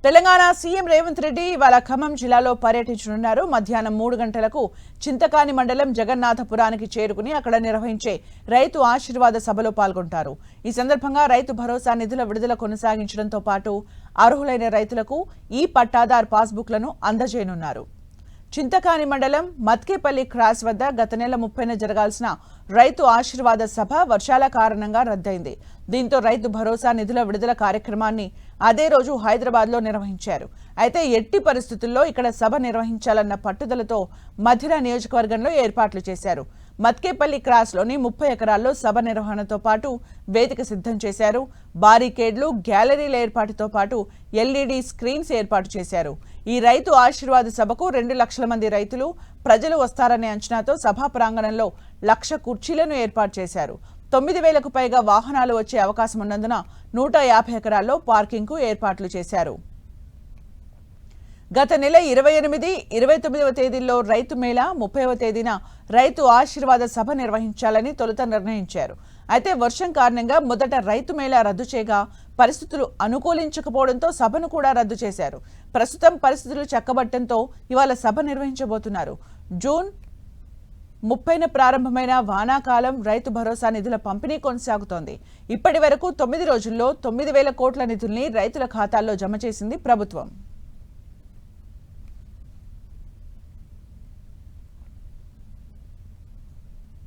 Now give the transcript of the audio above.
Telangana CM Revanth Reddy ఇవాళ ఖమ్మం జిల్లాలో పర్యటించనున్నారు. మధ్యాహ్నం 3 గంటలకు చింతకాని మండలం జగన్నాథపురానికి చేరుకుని అక్కడ నిర్వహించే రైతు ఆశీర్వాద సభలో పాల్గొంటారు. ఈ సందర్భంగా రైతు భరోసా నిధుల విడుదల కొనసాగించడంతో పాటు అర్హులైన రైతులకు ఈ పట్టాదార్ పాస్బుక్లను అందజేయనున్నారు. చింతకాని మండలం మత్కేపల్లి క్రాస్ వద్ద గత నెల 30న జరగాల్సిన రైతు ఆశీర్వాద సభ వర్షాల కారణంగా రద్దయింది. దీంతో రైతు భరోసా నిధుల విడుదల కార్యక్రమాన్ని అదే రోజు హైదరాబాద్లో నిర్వహించారు. అయితే ఎట్టి పరిస్థితుల్లో ఇక్కడ సభ నిర్వహించాలన్న పట్టుదలతో మధిర నియోజకవర్గంలో ఏర్పాట్లు చేశారు. మత్కేపల్లి క్రాస్లోని 30 ఎకరాల్లో సభ నిర్వహణతో పాటు వేదిక సిద్ధం చేశారు. బారికేడ్లు, గ్యాలరీల ఏర్పాటుతో పాటు ఎల్ఈడి స్క్రీన్స్ ఏర్పాటు చేశారు. ఈ రైతు ఆశీర్వాద సభకు 2 లక్షల మంది రైతులు, ప్రజలు వస్తారనే అంచనాతో సభా ప్రాంగణంలో 1,00,000 కుర్చీలను ఏర్పాటు చేశారు. 9,000కు పైగా వాహనాలు వచ్చే అవకాశం ఉన్నందున 150 ఎకరాల్లో పార్కింగ్కు ఏర్పాట్లు చేశారు. గత నెల 28, 29వ తేదీల్లో రైతు మేళా, 30వ తేదీన రైతు ఆశీర్వాద సభ నిర్వహించాలని తొలుత నిర్ణయించారు. అయితే వర్షం కారణంగా మొదట రైతు మేళా రద్దు చేయగా పరిస్థితులు అనుకూలించకపోవడంతో సభను కూడా రద్దు చేశారు. ప్రస్తుతం పరిస్థితులు చక్కబట్టడంతో ఇవాళ సభ నిర్వహించబోతున్నారు. జూన్ 30న ప్రారంభమైన వానాకాలం రైతు భరోసా నిధుల పంపిణీ కొనసాగుతోంది. ఇప్పటి వరకు 9 రోజుల్లో 9,000 కోట్ల నిధుల్ని రైతుల ఖాతాల్లో జమ చేసింది ప్రభుత్వం.